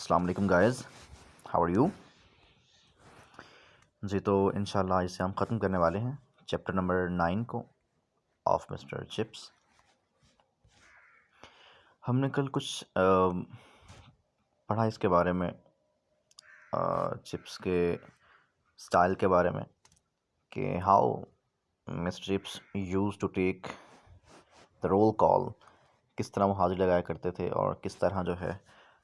अस्सलाम वालेकुम guys, how are you. जी, तो इंशाल्लाह इसे हम ख़त्म करने वाले हैं चैप्टर नंबर 9 को ऑफ मिस्टर चिप्स। हमने कल कुछ पढ़ा इसके बारे में, चिप्स के स्टाइल के बारे में, कि how Mr Chips used to take the roll call, किस तरह वो हाजिर लगाया करते थे और किस तरह जो है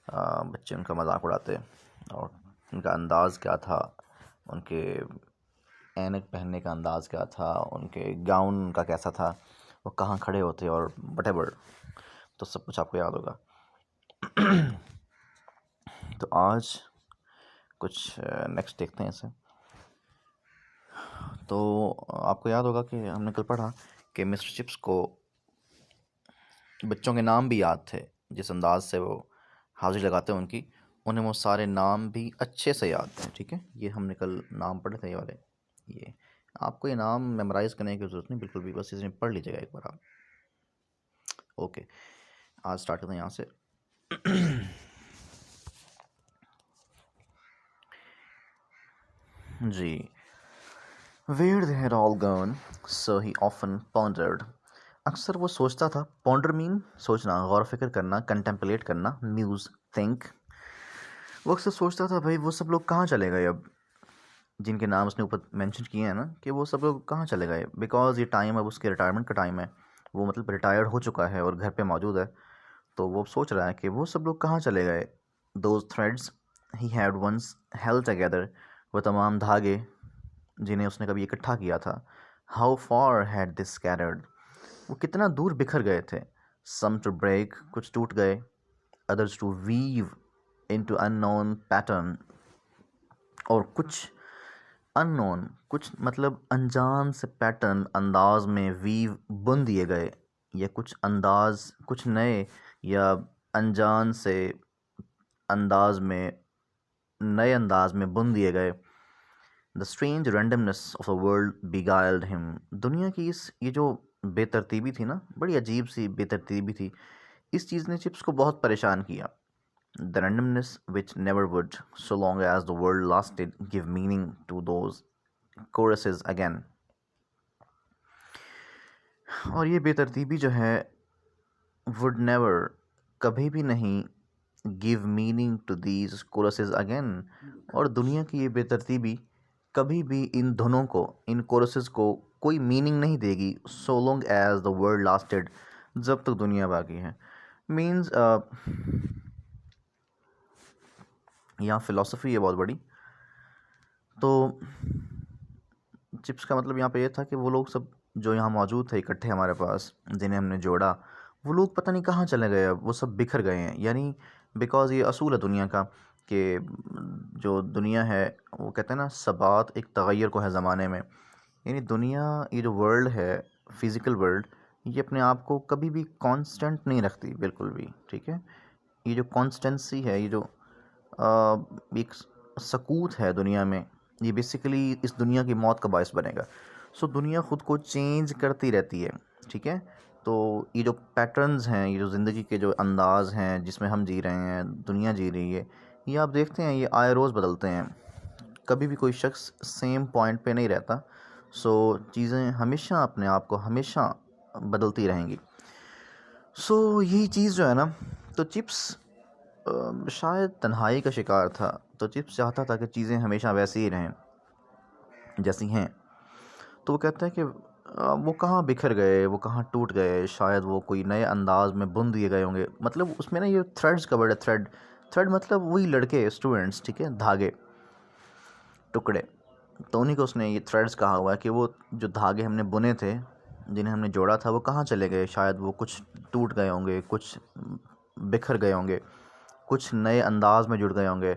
बच्चे उनका मजाक उड़ाते और उनका अंदाज़ क्या था, उनके ऐनक पहनने का अंदाज़ क्या था, उनके गाउन उनका कैसा था, वो कहाँ खड़े होते और वटेवर, तो सब कुछ आपको याद होगा। तो आज कुछ नेक्स्ट देखते हैं इसे। तो आपको याद होगा कि हमने कल पढ़ा कि मिस्टर चिप्स को बच्चों के नाम भी याद थे, जिस अंदाज से वो हाजिर लगाते हैं उन्हें वो सारे नाम भी अच्छे से याद थे। ठीक है, ये हमने कल नाम पढ़े थे, ये वाले। ये आपको ये नाम मेमोराइज़ करने की ज़रूरत नहीं बिल्कुल भी, बस इसमें पढ़ लीजिएगा एक बार आप। ओके, आज स्टार्ट करते हैं यहाँ से। जी, where they had all gone, so he often pondered. अक्सर वो सोचता था। पॉन्डर मीन सोचना, गौर फिक्र करना, कंटेम्पलेट करना, म्यूज, थिंक। वो अक्सर सोचता था भाई वो सब लोग कहाँ चले गए अब, जिनके नाम उसने ऊपर मेंशन किए हैं ना, कि वो सब लोग कहाँ चले गए, बिकॉज ये टाइम अब उसके रिटायरमेंट का टाइम है। वो मतलब रिटायर्ड हो चुका है और घर पे मौजूद है। तो वो सोच रहा है कि वो सब लोग कहाँ चले गए। Those threads he had once held together, वो तमाम धागे जिन्हें उसने कभी इकट्ठा किया था। How far had this scattered, वो कितना दूर बिखर गए थे। सम टू ब्रेक, कुछ टूट गए। Others to weave into unknown pattern, और कुछ अननोन, कुछ मतलब अनजान से पैटर्न, अंदाज में वीव बुन दिए गए, या कुछ अंदाज, कुछ नए या अनजान से अंदाज में, नए अंदाज में बुन दिए गए। The strange randomness of the world beguiled him, दुनिया की ये जो बेतरतीबी थी ना, बड़ी अजीब सी बेतरतीबी थी, इस चीज़ ने चिप्स को बहुत परेशान किया। The randomness which never would, so long as the world lasted, give meaning to those choruses again. और ये बेतरतीबी जो है, would never, कभी भी नहीं, give meaning to these choruses again, और दुनिया की ये बेतरतीबी कभी भी इन धुनों को, इन choruses को कोई मीनिंग नहीं देगी, so long as the world lasted, जब तक दुनिया बाकी है। मीन्स यहाँ फिलॉसफी है बहुत बड़ी। तो चिप्स का मतलब यहाँ पे ये था कि वो लोग सब जो यहाँ मौजूद थे इकट्ठे हमारे पास, जिन्हें हमने जोड़ा, वो लोग पता नहीं कहाँ चले गए, अब वो सब बिखर गए हैं। यानी बिकॉज़ ये असूल है दुनिया का, कि जो दुनिया है वो कहते हैं ना, सबात एक तगैर को है ज़माने में। यानी दुनिया, ये जो वर्ल्ड है, फ़िज़िकल वर्ल्ड, ये अपने आप को कभी भी कांस्टेंट नहीं रखती बिल्कुल भी। ठीक है, ये जो कॉन्स्टेंसी है, ये जो एक सकूत है दुनिया में, ये बेसिकली इस दुनिया की मौत का बायस बनेगा। सो दुनिया ख़ुद को चेंज करती रहती है। ठीक है, तो ये जो पैटर्न्स हैं, ये जो ज़िंदगी के जो अंदाज़ हैं जिसमें हम जी रहे हैं, दुनिया जी रही है, ये आप देखते हैं, ये आए रोज़ बदलते हैं। कभी भी कोई शख्स सेम पॉइंट पे नहीं रहता। सो चीज़ें हमेशा अपने आप को हमेशा बदलती रहेंगी। सो यही चीज़ जो है ना, तो चिप्स शायद तन्हाई का शिकार था। तो चिप्स चाहता था कि चीज़ें हमेशा वैसी ही रहें जैसी हैं। तो वो कहता है कि वो कहाँ बिखर गए, वो कहाँ टूट गए, शायद वो कोई नए अंदाज में बुन दिए गए होंगे। मतलब उसमें ना ये थ्रेड्स का वर्ड है, थ्रेड। थ्रेड मतलब वही लड़के, स्टूडेंट्स, ठीक है, धागे, टुकड़े। तो उन्हीं को उसने ये थ्रेड्स कहा हुआ है, कि वो जो धागे हमने बुने थे, जिन्हें हमने जोड़ा था, वो कहाँ चले गए। शायद वो कुछ टूट गए होंगे, कुछ बिखर गए होंगे, कुछ नए अंदाज में जुड़ गए होंगे।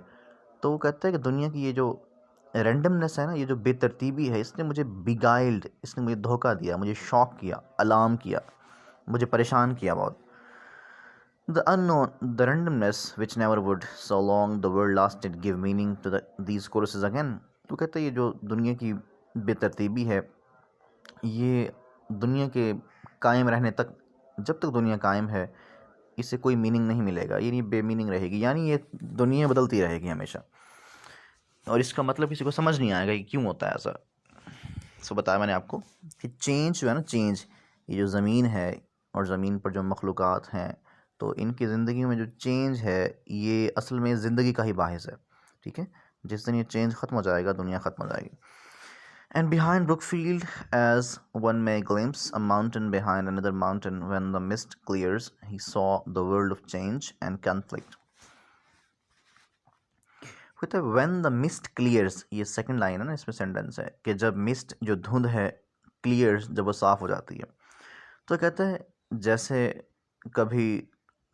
तो वो कहता है कि दुनिया की ये जो रैंडमनेस है ना, ये जो बेतरतीबी है, इसने मुझे बिगाइल्ड, इसने मुझे धोखा दिया, मुझे शॉक किया, अलार्म किया, मुझे परेशान किया बहुत। The unknown, the randomness which never would, so long the world lasted, give meaning to these courses again. तो कहता है ये जो दुनिया की बेतरतीबी है, ये दुनिया के कायम रहने तक, जब तक दुनिया कायम है, इसे कोई मीनिंग नहीं मिलेगा, ये बेमीनिंग रहेगी, यानी ये दुनिया बदलती रहेगी हमेशा, और इसका मतलब किसी को समझ नहीं आएगा कि क्यों होता है ऐसा। सो बताया मैंने आपको कि चेंज जो है ना, चेंज, ये जो ज़मीन है और ज़मीन पर जो मखलूक़ात हैं, तो इनकी ज़िंदगी में जो चेंज है ये असल में ज़िंदगी का ही बाहिस है। ठीक है, जिस दिन ये चेंज ख़त्म हो जाएगा दुनिया ख़त्म हो जाएगी। And behind Brookfield, as one may glimpse a mountain behind another mountain, when the mist clears, he saw the world of change and conflict. कहते हैं when the mist clears, ये सेकंड लाइन है ना इसमें, सेंटेंस है कि जब mist जो धुंध है क्लियर्स, जब वो साफ़ हो जाती है, तो कहते हैं जैसे कभी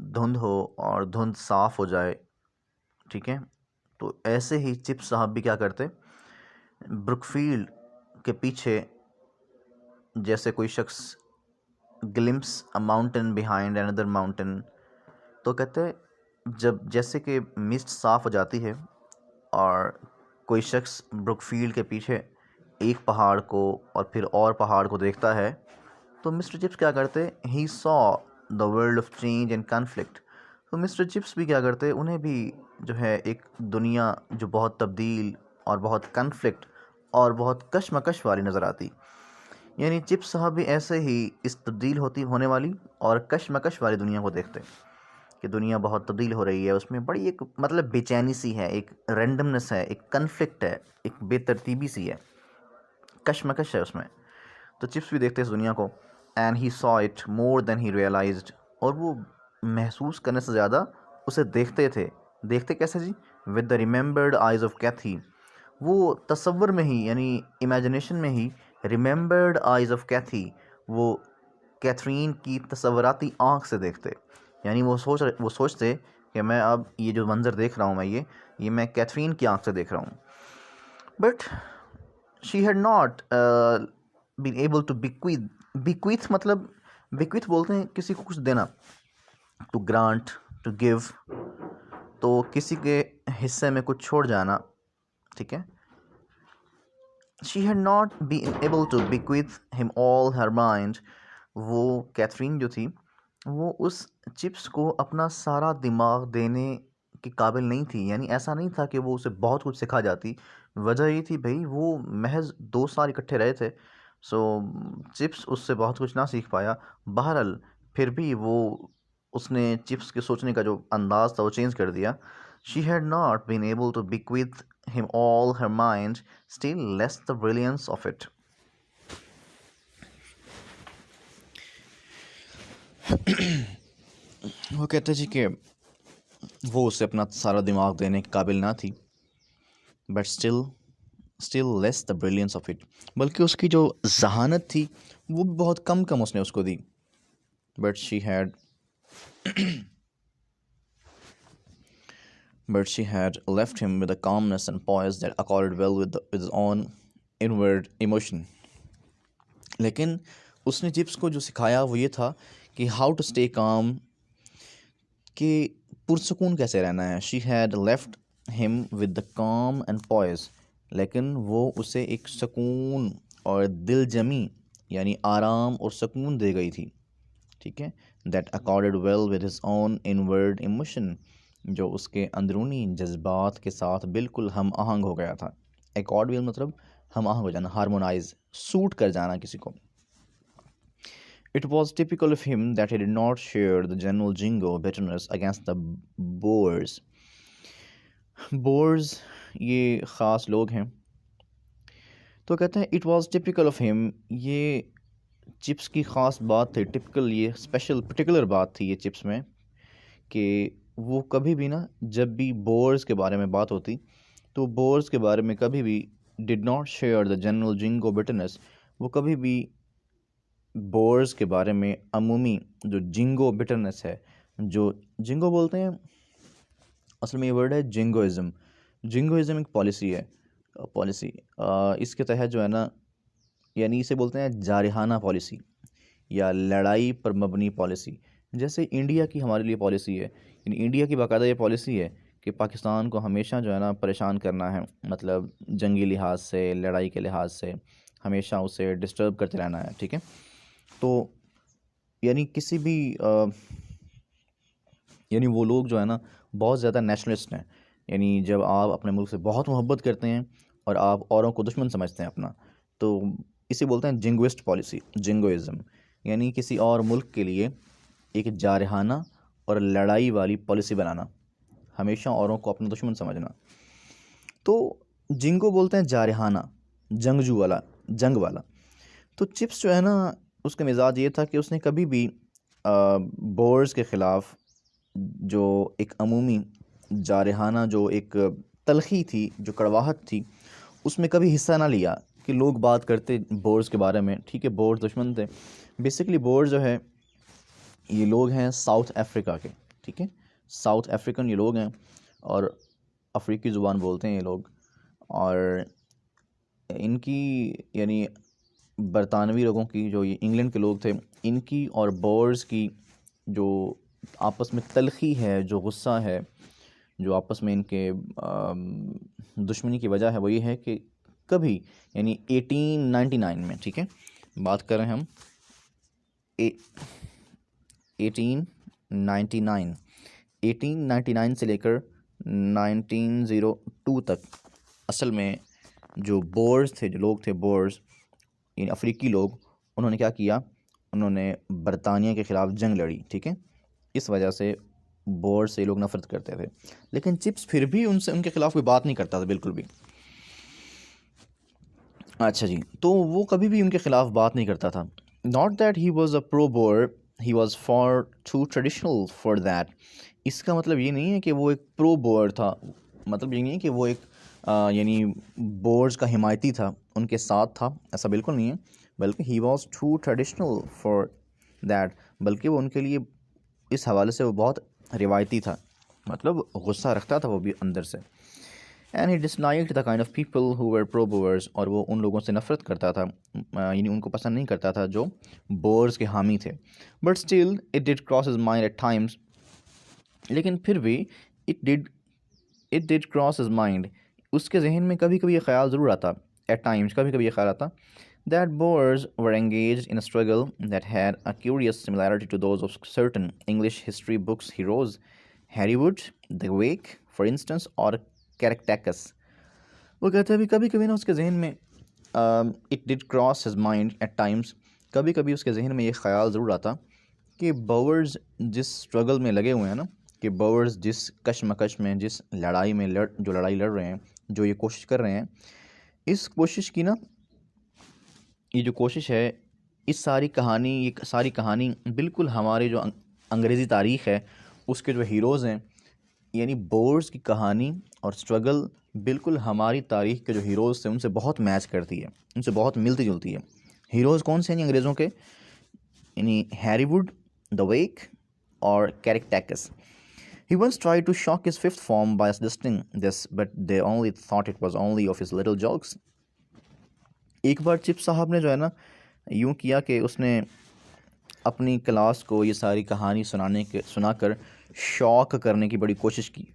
धुंध हो और धुंध साफ़ हो जाए, ठीक है, तो ऐसे ही चिप्स साहब भी क्या करते, ब्रुकफील्ड के पीछे जैसे कोई शख्स ग्लिम्स अ माउंटेन बिहाइंड अनदर माउंटेन, तो कहते जब जैसे कि मिस्ट साफ़ हो जाती है और कोई शख्स ब्रुकफील्ड के पीछे एक पहाड़ को और फिर और पहाड़ को देखता है, तो मिस्टर चिप्स क्या करते, he saw the world of change and conflict. तो मिस्टर चिप्स भी क्या करते, उन्हें भी जो है एक दुनिया जो बहुत तब्दील और बहुत कॉन्फ्लिक्ट और बहुत कशमकश वाली नज़र आती। यानी चिप्स साहब भी ऐसे ही इस तब्दील होने वाली और कशमकश वाली दुनिया को देखते कि दुनिया बहुत तब्दील हो रही है, उसमें बड़ी एक मतलब बेचैनी सी है, एक रैंडमनेस है, एक कन्फ्लिक्ट है, एक बेतरतीबी सी है, कशमकश है उसमें। तो चिप्स भी देखते इस दुनिया को, and he saw it more than he realised, और वो महसूस करने से ज़्यादा उसे देखते थे। देखते कैसे जी, with the remembered eyes of Cathy, वो तसव्वुर में ही यानी इमेजिनेशन में ही, रिमेंबर्ड आइज़ ऑफ कैथी, वो कैथरीन की तसव्वुराती आँख से देखते। यानी वो सोचते कि मैं अब ये जो मंज़र देख रहा हूँ, मैं ये मैं कैथरीन की आँख से देख रहा हूँ। But she had not been able to bequeath मतलब बिक्वीथ बोलते हैं किसी को कुछ देना, टू ग्रांट, टू गिव, तो किसी के हिस्से में कुछ छोड़ जाना, ठीक है। She had not been able to bequeath him all her mind, वो कैथरीन जो थी वो उस चिप्स को अपना सारा दिमाग देने के काबिल नहीं थी। यानी ऐसा नहीं था कि वो उसे बहुत कुछ सिखा जाती, वजह ये थी भाई वो महज 2 साल इकट्ठे रहे थे, सो चिप्स उससे बहुत कुछ ना सीख पाया। बहरहाल फिर भी वो उसने चिप्स के सोचने का जो अंदाज़ था वो चेंज कर दिया। She had not been able to bequeath him all her mind, still less the brilliance of it. वो कहते जी कि वो उसे अपना सारा दिमाग देने के काबिल ना थी, but still less the brilliance of it, बल्कि उसकी जो जहानत थी वो भी बहुत कम उसने उसको दी। But she had left him with a calmness and poise that accorded well with his own inward emotion. लेकिन उसने चिप्स को जो सिखाया वो ये था कि हाउ टू स्टे काम, कि पुरसकून कैसे रहना है। She had left him with the काम एंड पॉइज, लेकिन वो उसे एक सुकून और दिल जमी यानी आराम और सुकून दे गई थी, ठीक है। That accorded well with his own inward emotion, जो उसके अंदरूनी जज्बात के साथ बिल्कुल हम आहंग हो गया था। अकॉर्ड वेल मतलब हम आहंग हो जाना, हारमोनाइज, सूट कर जाना किसी को। It was typical of him that he did not share the general jingo bitterness against the Boers. Boers ये ख़ास लोग हैं। तो कहते हैं it was typical of him, ये चिप्स की ख़ास बात थी, टिपिकल ये स्पेशल पर्टिकुलर बात थी ये चिप्स में, कि वो कभी भी ना जब भी बोर्स के बारे में बात होती तो बोर्स के बारे में कभी भी did not share the general ginkgo bitterness, वो कभी भी बोर्स के बारे में अमूमी जो जिंगो बिटरनेस है, जो जिंगो बोलते हैं असल में ये वर्ड है जिंगोइज़म। जिंगोइज़म एक पॉलिसी है, पॉलिसी इसके तहत जो है ना, यानी इसे बोलते हैं जारहाना पॉलिसी या लड़ाई पर मबनी पॉलिसी। जैसे इंडिया की हमारे लिए पॉलिसी है, यानी इंडिया की बाकायदा ये पॉलिसी है कि पाकिस्तान को हमेशा जो है ना परेशान करना है, मतलब जंगी लिहाज से, लड़ाई के लिहाज से हमेशा उसे डिस्टर्ब करते रहना है, ठीक है। तो यानी किसी भी यानी वो लोग जो है ना बहुत ज़्यादा नेशनलिस्ट हैं। यानी जब आप अपने मुल्क से बहुत मोहब्बत करते हैं और आप औरों को दुश्मन समझते हैं अपना, तो इसे बोलते हैं जिंगोइस्ट पॉलिसी, जिंगोइज़्म। यानी किसी और मुल्क के लिए एक जारहाना और लड़ाई वाली पॉलिसी बनाना, हमेशा औरों को अपना दुश्मन समझना। तो जिंगो बोलते हैं जारहाना, जंगजू वाला, जंग वाला। तो चिप्स जो है ना, उसका मिजाज ये था कि उसने कभी भी बोर्स के ख़िलाफ़ जो एक अमूमी जारहाना, जो एक तलख़ी थी, जो कड़वाहट थी, उसमें कभी हिस्सा ना लिया। कि लोग बात करते बोर्स के बारे में, ठीक है, बोर्स दुश्मन थे। बेसिकली बोर्स जो है ये लोग हैं साउथ अफ्रीका के, ठीक है, साउथ अफ्रीकन ये लोग हैं और अफ्रीकी ज़ुबान बोलते हैं ये लोग। और इनकी यानी बरतानवी लोगों की, जो ये इंग्लैंड के लोग थे, इनकी और बोर्स की जो आपस में तलख़ी है, जो गुस्सा है, जो आपस में इनके दुश्मनी की वजह है, वो ये है कि कभी यानी 1899 में, ठीक है, बात कर रहे हैं हम 1899 से लेकर 1902 तक असल में जो बोर्स थे, जो लोग थे बोर्स, इन अफ्रीकी लोग, उन्होंने क्या किया, उन्होंने बरतानिया के ख़िलाफ़ जंग लड़ी, ठीक है। इस वजह से बोर्स से लोग नफ़रत करते थे, लेकिन चिप्स फिर भी उनसे, उनके ख़िलाफ़ कोई बात नहीं करता था बिल्कुल भी। अच्छा जी, तो वो कभी भी उनके ख़िलाफ़ बात नहीं करता था। Not that he was a pro Boer, he was far too traditional for that. इसका मतलब ये नहीं है कि वो एक प्रो बोर था, मतलब ये नहीं है कि वो एक यानी बोर्स का हिमायती था, उनके साथ था, ऐसा बिल्कुल नहीं है। बल्कि he was too traditional for that, बल्कि वो उनके लिए इस हवाले से वो बहुत रिवायती था, मतलब गुस्सा रखता था वो भी अंदर से। And he disliked the kind of people who were pro bores, और वो उन लोगों से नफ़रत करता था, यानी उनको पसंद नहीं करता था जो बोअर्स के हामी थे। But still it did cross his mind at times, लेकिन फिर भी it did cross his mind, उसके जहन में कभी कभी ये ख्याल ज़रूर आता, एट टाइम्स कभी कभी ये ख्याल आता, that Boers were engaged in a struggle that had a curious similarity to those of certain English history books heroes, Harry Wood, The Wake, for instance, और Caractacus। वो कहते हैं भी कभी कभी ना उसके जहन में it did cross his mind at times, कभी कभी उसके जहन में ये ख्याल ज़रूर आता कि बोअर्स जिस स्ट्रगल में लगे हुए हैं ना, कि बोअर्स जिस कशमकश में, जिस लड़ाई में जो लड़ाई लड़ रहे हैं, जो ये कोशिश कर रहे हैं, इस कोशिश की ना, ये जो कोशिश है, इस सारी कहानी, ये सारी कहानी बिल्कुल हमारे जो अंग्रेज़ी तारीख़ है उसके जो हीरोज़ हैं, यानी बोर्स की कहानी और स्ट्रगल बिल्कुल हमारी तारीख़ के जो हीरोज़ थे उनसे बहुत मैच करती है, उनसे बहुत मिलती जुलती है। हीरोज़ कौन से हैं अंग्रेज़ों के, यानी हैरी वुड, द वेक और कैरेक्टैकस। He once tried to shock his fifth form by suggesting this, but they only thought it was only of his little jokes. एक बार चिप साहब ने जो है ना यूँ किया कि उसने अपनी क्लास को ये सारी कहानी सुनाकर शॉक करने की बड़ी कोशिश की।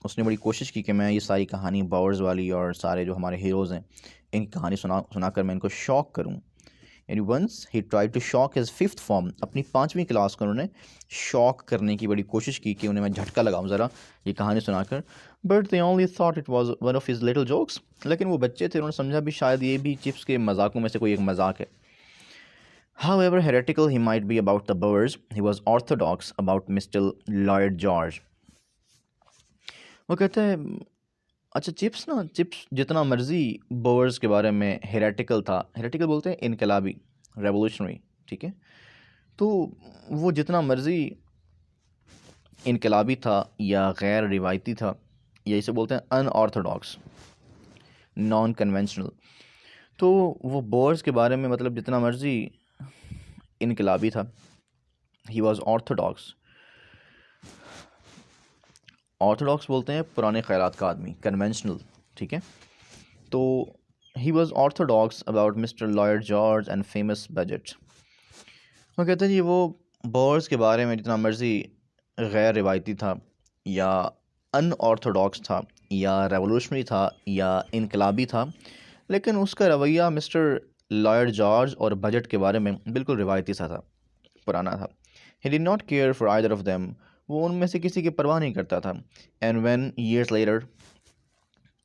उसने बड़ी कोशिश की कि मैं ये सारी कहानी बोअर्स वाली और सारे जो हमारे हीरोज़ हैं इनकी कहानी सुनाकर मैं इनको शॉक करूं। यानी once he tried to shock his fifth form, अपनी 5वीं क्लास को उन्होंने शॉक करने की बड़ी कोशिश की कि उन्हें मैं झटका लगाऊं ज़रा ये कहानी सुनाकर। But they only thought it was one of his little jokes, लेकिन वो बच्चे थे, उन्होंने समझा भी शायद ये भी चिप्स के मजाकों में से कोई एक मजाक है। However heretical he might be about the Boers, he was orthodox about Mr. Lloyd George. वो कहते हैं अच्छा चिप्स जितना मर्जी बोअर्स के बारे में हेरेटिकल था, हेरेटिकल बोलते हैं इनकलाबी, रेवोल्यूशनरी, ठीक है, तो वो जितना मर्जी इनकलाबी था या गैर रिवायती था, या इसे बोलते हैं अनऑर्थोडॉक्स, नॉन कन्वेंशनल, तो वो बोअर्स के बारे में मतलब जितना मर्जी इनकलाबी था, ही वॉज ऑर्थोडॉक्स। ऑर्थोडॉक्स बोलते हैं पुराने ख्यालात का आदमी, कन्वेंशनल, ठीक है, तो he was Orthodox about mister Lloyd George and famous budget. वो कहते हैं जी वो बोअर्स के बारे में जितना मर्जी गैर रिवायती था या अनऑर्थोडॉक्स था या रेवोल्यूशनरी था या इनकलाबी था, लेकिन उसका रवैया मिस्टर लॉयड जॉर्ज और बजट के बारे में बिल्कुल रिवायती सा था, पुराना था। He did not care for either of them, वो उनमें से किसी की परवाह नहीं करता था। एंड व्हेन ईयर्स लेटर,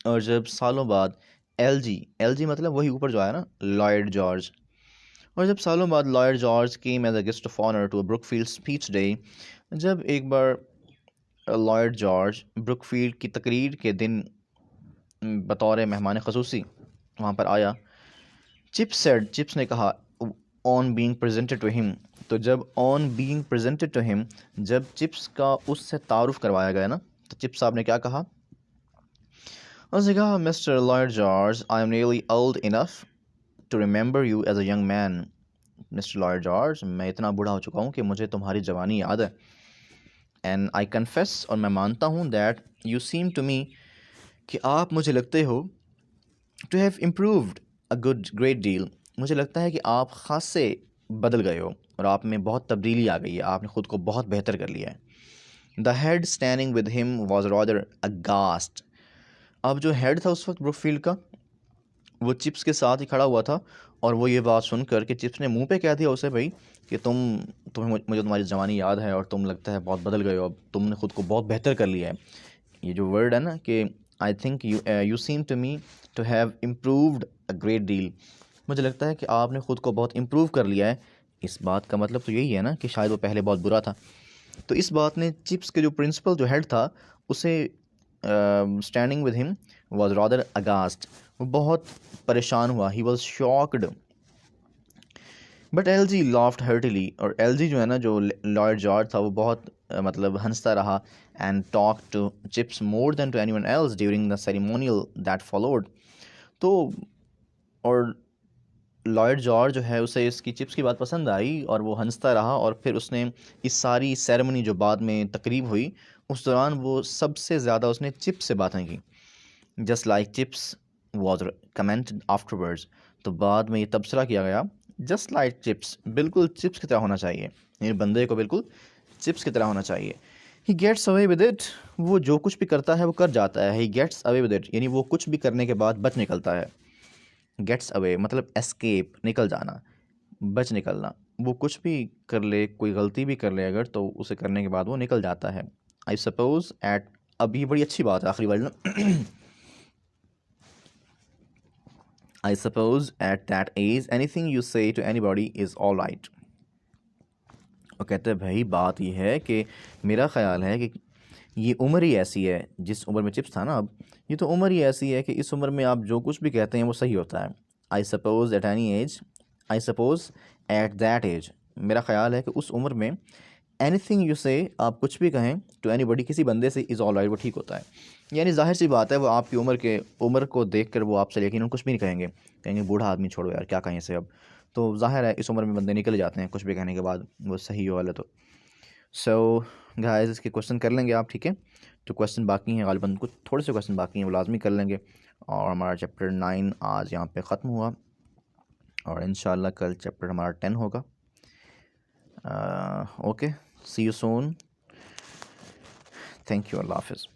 और जब सालों बाद एलजी मतलब वही ऊपर जो आया ना, लॉयड जॉर्ज, और जब सालों बाद Lloyd George came as a guest of honour to a Brookfield speech day, जब एक बार लॉयड जॉर्ज ब्रुकफील्ड की तकरीर के दिन बतौर मेहमान खसूसी वहाँ पर आया, चिप्स ने कहा, on being presented to him, तो जब on being presented to him, जब चिप्स का उससे तारुफ करवाया गया ना, तो चिप्स साहब ने क्या कहा, उसने कहा, Mr Lloyd George, I am really old enough to remember you as a young man. Mr Lloyd George, मैं इतना बूढ़ा हो चुका हूँ कि मुझे तुम्हारी जवानी याद है। एंड आई कन्फेस, और मैं मानता हूँ, that you seem to me, कि आप मुझे लगते हो, to have improved a great deal, मुझे लगता है कि आप ख़ास से बदल गए हो और आप में बहुत तब्दीली आ गई है, आपने ख़ुद को बहुत बेहतर कर लिया है। The head standing with him was rather aghast, अब जो हेड था उस वक्त ब्रुकफील्ड का, वो चिप्स के साथ ही खड़ा हुआ था, और वो ये बात सुनकर कि चिप्स ने मुंह पे कह दिया उसे, भाई कि तुम्हें मुझे तुम्हारी जवानी याद है और तुम लगता है बहुत बदल गए हो, अब तुमने ख़ुद को बहुत बेहतर कर लिया है। ये जो वर्ड है ना कि I think you seem to me to have improved a great deal, मुझे लगता है कि आपने ख़ुद को बहुत इम्प्रूव कर लिया है। इस बात का मतलब तो यही है ना कि शायद वो पहले बहुत बुरा था। तो इस बात ने चिप्स के जो प्रिंसिपल जो हेड था उसे, standing with him was rather aghast, वो बहुत परेशान हुआ, he was shocked. But Algy laughed heartily, और एलजी जो है ना, जो लॉयड जॉर्ज था, वो बहुत मतलब हंसता रहा, and talk to Chips more than to anyone else during the ceremonial that followed. तो और लॉयड जॉर्ज जो है, उसे इसकी चिप्स की बात पसंद आई और वो हंसता रहा, और फिर उसने इस सारी सेरेमनी जो बाद में तकरीब हुई उस दौरान वो सबसे ज़्यादा उसने चिप्स से बातें की। Just like chips was commented afterwards, तो बाद में ये तबसरा किया गया, जस्ट लाइक चिप्स, बिल्कुल चिप्स की तरह होना चाहिए, यानी बंदे को बिल्कुल चिप्स की तरह होना चाहिए। He gets away with it, वो जो कुछ भी करता है वो कर जाता है। He gets away with it, यानी वो कुछ भी करने के बाद बच निकलता है। गेट्स अवे मतलब एस्केप, निकल जाना, बच निकलना, वो कुछ भी कर ले, कोई गलती भी कर ले अगर, तो उसे करने के बाद वो निकल जाता है। आई सपोज एट, अब ये बड़ी अच्छी बात है आखिरी वाली ना, I suppose at that age anything you say to anybody is all right. और कहते हैं भाई बात ये है कि मेरा ख़्याल है कि ये उम्र ही ऐसी है, जिस उम्र में चिप्स था ना, अब ये तो उम्र ही ऐसी है कि इस उम्र में आप जो कुछ भी कहते हैं वो सही होता है। I suppose at any age, I suppose at that age, मेरा ख़्याल है कि उस उम्र में एनीथिंग यू से, आप कुछ भी कहें टू एनीबडी, किसी बंदे से, इज़ ऑल राइट, वो ठीक होता है। यानी जाहिर सी बात है, वो आपकी उम्र को देख कर वो आपसे यकीनन कुछ भी नहीं कहेंगे, कहेंगे बूढ़ा आदमी छोड़ो यार, क्या कहें इसे अब। तो जाहिर है इस उम्र में बंदे निकल जाते हैं कुछ भी कहने के बाद, वो सही हो वाले तो। सो गाइस, इसके क्वेश्चन कर लेंगे आप, ठीक है। तो क्वेश्चन बाकी हैं, गालिबन कुछ थोड़े से क्वेश्चन बाकी हैं, वो लाजमी कर लेंगे। और हमारा चैप्टर 9 आज यहाँ पे ख़त्म हुआ, और इंशाल्लाह कल चैप्टर हमारा 10 होगा। Okay, see you soon, thank you, अल्लाह हाफ़िज़।